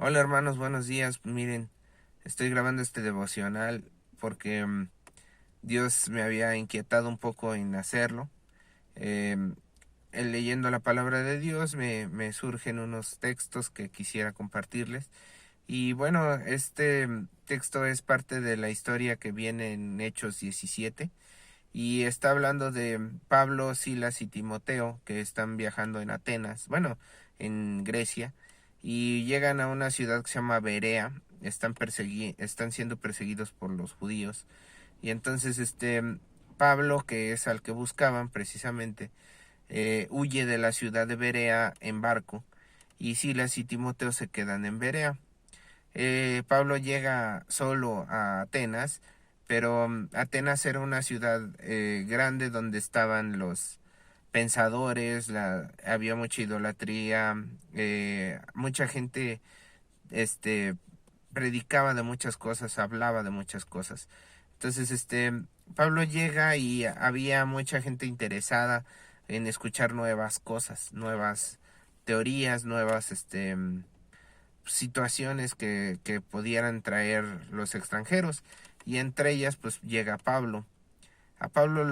Hola hermanos, buenos días. Miren, estoy grabando este devocional porque Dios me había inquietado un poco en hacerlo. Em, Leyendo la palabra de Dios me surgen unos textos que quisiera compartirles. Y bueno, este texto es parte de la historia que viene en Hechos 17 y está hablando de Pablo, Silas y Timoteo que están viajando en Atenas, bueno, en Grecia, y llegan a una ciudad que se llama Berea. Están siendo perseguidos por los judíos, y entonces Pablo, que es al que buscaban precisamente, huye de la ciudad de Berea en barco, y Silas y Timoteo se quedan en Berea. Pablo llega solo a Atenas, pero Atenas era una ciudad grande donde estaban los pensadores, había mucha idolatría, mucha gente este, predicaba de muchas cosas, hablaba de muchas cosas. Entonces, Pablo llega y había mucha gente interesada en escuchar nuevas cosas, nuevas teorías, nuevas situaciones que pudieran traer los extranjeros, y entre ellas pues llega Pablo. A Pablo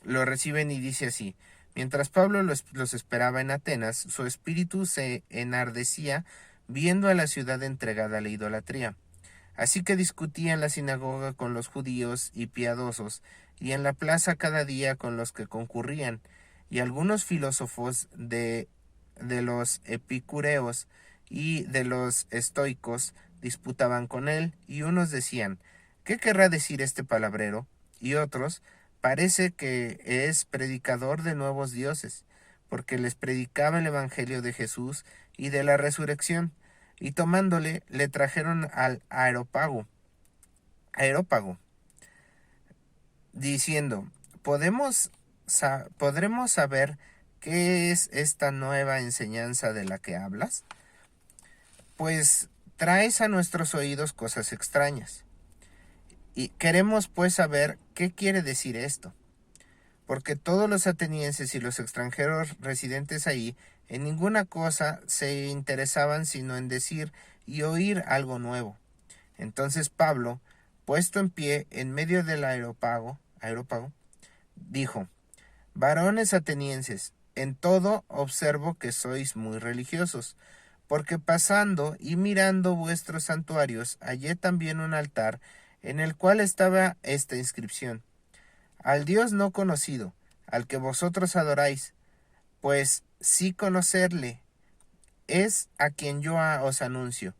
lo reciben y dice así: mientras Pablo los esperaba en Atenas, su espíritu se enardecía viendo a la ciudad entregada a la idolatría. Así que discutía en la sinagoga con los judíos y piadosos, y en la plaza cada día con los que concurrían, y algunos filósofos de los epicureos y de los estoicos disputaban con él, y unos decían: ¿qué querrá decir este palabrero? Y otros: parece que es predicador de nuevos dioses, porque les predicaba el evangelio de Jesús y de la resurrección. Y tomándole, le trajeron al aerópago, diciendo: ¿podremos saber qué es esta nueva enseñanza de la que hablas? Pues traes a nuestros oídos cosas extrañas. Y queremos pues saber qué quiere decir esto, porque todos los atenienses y los extranjeros residentes ahí en ninguna cosa se interesaban sino en decir y oír algo nuevo. Entonces Pablo, puesto en pie en medio del aerópago, dijo: varones atenienses, en todo observo que sois muy religiosos, porque pasando y mirando vuestros santuarios hallé también un altar en el cual estaba esta inscripción: al Dios no conocido, al que vosotros adoráis, pues sí conocerle es a quien yo os anuncio.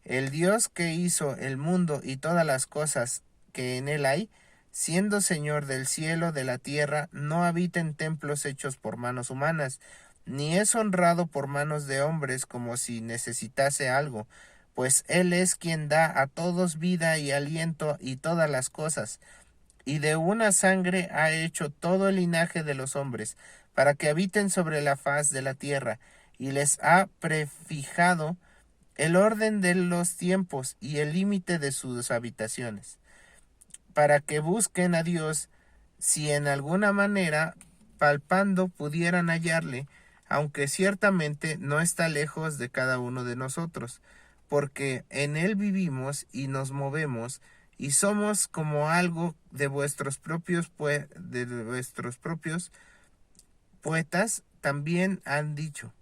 El Dios que hizo el mundo y todas las cosas que en él hay, siendo Señor del cielo, de la tierra, no habita en templos hechos por manos humanas, ni es honrado por manos de hombres como si necesitase algo, pues Él es quien da a todos vida y aliento y todas las cosas, y de una sangre ha hecho todo el linaje de los hombres, para que habiten sobre la faz de la tierra, y les ha prefijado el orden de los tiempos y el límite de sus habitaciones, para que busquen a Dios, si en alguna manera palpando pudieran hallarle, aunque ciertamente no está lejos de cada uno de nosotros, porque en él vivimos y nos movemos, y somos como algo de vuestros propios poetas también han dicho,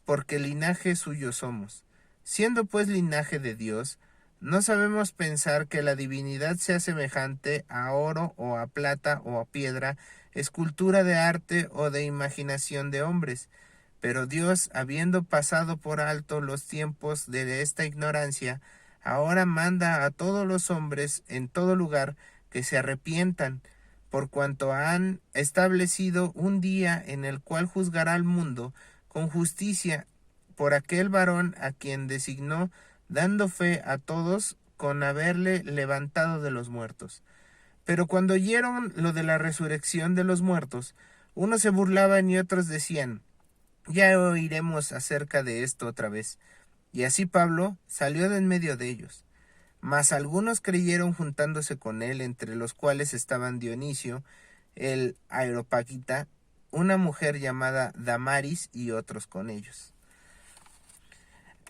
porque linaje suyo somos. Siendo pues linaje de Dios, no sabemos pensar que la divinidad sea semejante a oro o a plata o a piedra, escultura de arte o de imaginación de hombres. Pero Dios, habiendo pasado por alto los tiempos de esta ignorancia, ahora manda a todos los hombres en todo lugar que se arrepientan, por cuanto han establecido un día en el cual juzgará al mundo con justicia por aquel varón a quien designó, dando fe a todos con haberle levantado de los muertos. Pero cuando oyeron lo de la resurrección de los muertos, unos se burlaban y otros decían: ya oiremos acerca de esto otra vez. Y así Pablo salió de en medio de ellos. Mas algunos creyeron juntándose con él, entre los cuales estaban Dionisio, el Areopagita, una mujer llamada Damaris, y otros con ellos.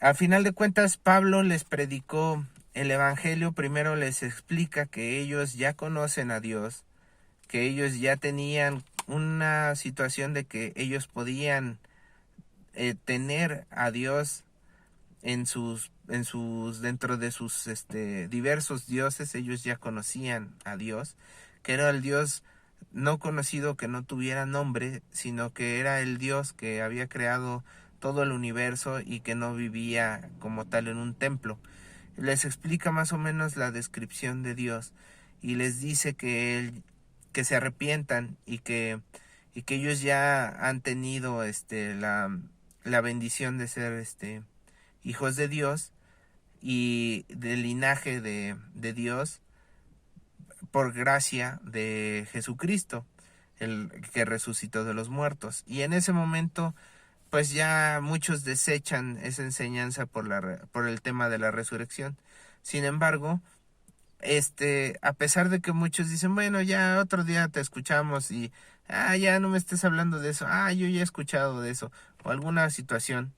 Al final de cuentas, Pablo les predicó el Evangelio. Primero les explica que ellos ya conocen a Dios, que ellos ya tenían una situación de que ellos podían tener a Dios dentro de sus diversos dioses. Ellos ya conocían a Dios, que era el Dios no conocido, que no tuviera nombre, sino que era el Dios que había creado todo el universo y que no vivía como tal en un templo. Les explica más o menos la descripción de Dios y les dice que se arrepientan y que ellos ya han tenido la bendición de ser hijos de Dios y del linaje de Dios por gracia de Jesucristo, el que resucitó de los muertos. Y en ese momento, pues ya muchos desechan esa enseñanza por el tema de la resurrección. Sin embargo, a pesar de que muchos dicen, bueno, ya otro día te escuchamos y, ya no me estés hablando de eso, yo ya he escuchado de eso, o alguna situación.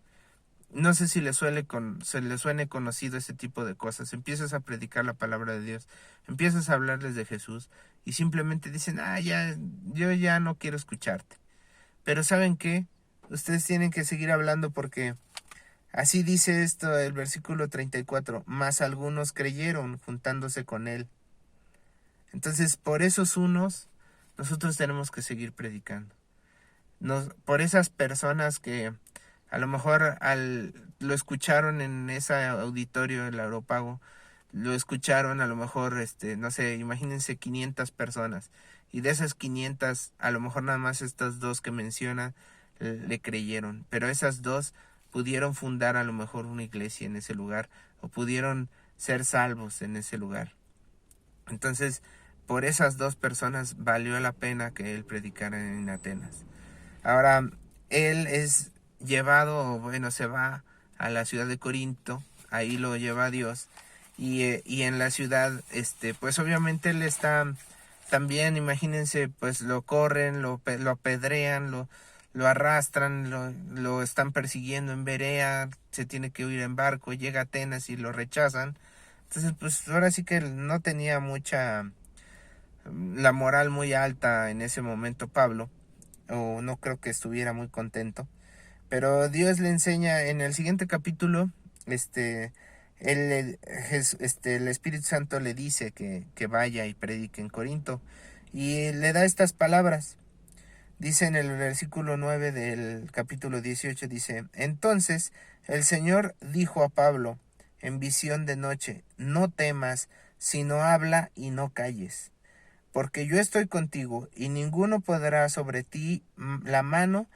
No sé si se le suene conocido ese tipo de cosas. Empiezas a predicar la palabra de Dios, empiezas a hablarles de Jesús y simplemente dicen, ya, yo ya no quiero escucharte. Pero ¿saben qué? Ustedes tienen que seguir hablando porque así dice esto el versículo 34, más algunos creyeron juntándose con él. Entonces, por esos unos, nosotros tenemos que seguir predicando. Por esas personas que a lo mejor lo escucharon en ese auditorio del Aeropago, lo escucharon a lo mejor, no sé, imagínense 500 personas. Y de esas 500, a lo mejor nada más estas dos que menciona le creyeron. Pero esas dos pudieron fundar a lo mejor una iglesia en ese lugar o pudieron ser salvos en ese lugar. Entonces, por esas dos personas valió la pena que él predicara en Atenas. Ahora, él es llevado, bueno, se va a la ciudad de Corinto, ahí lo lleva Dios, y en la ciudad, pues obviamente él está también, imagínense, pues lo corren, lo apedrean, lo arrastran, lo están persiguiendo en Berea, se tiene que huir en barco, llega a Atenas y lo rechazan. Entonces, pues ahora sí que no tenía la moral muy alta en ese momento Pablo, o no creo que estuviera muy contento, pero Dios le enseña en el siguiente capítulo, el Espíritu Santo le dice que vaya y predique en Corinto y le da estas palabras. Dice en el versículo 9 del capítulo 18, dice, entonces el Señor dijo a Pablo en visión de noche, no temas, sino habla y no calles, porque yo estoy contigo, y ninguno podrá sobre ti la mano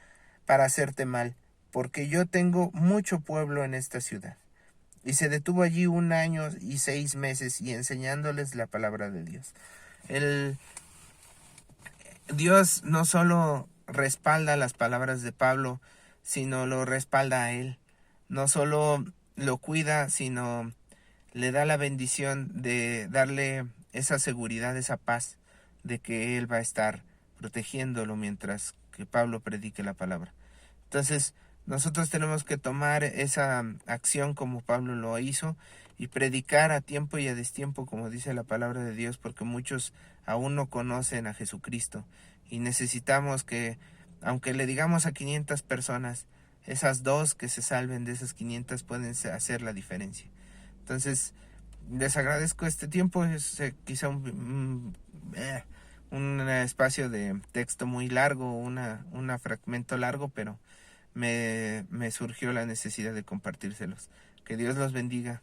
para hacerte mal, porque yo tengo mucho pueblo en esta ciudad. Y se detuvo allí 1 año y 6 meses, y enseñándoles la palabra de Dios. Dios no solo respalda las palabras de Pablo, sino lo respalda a él. No solo lo cuida, sino le da la bendición de darle esa seguridad, esa paz de que él va a estar protegiéndolo mientras que Pablo predique la palabra. Entonces, nosotros tenemos que tomar esa acción como Pablo lo hizo y predicar a tiempo y a destiempo, como dice la palabra de Dios, porque muchos aún no conocen a Jesucristo y necesitamos que, aunque le digamos a 500 personas, esas dos que se salven de esas 500 pueden hacer la diferencia. Entonces, les agradezco este tiempo, es quizá un espacio de texto muy largo, un fragmento largo, pero me surgió la necesidad de compartírselos. Que Dios los bendiga.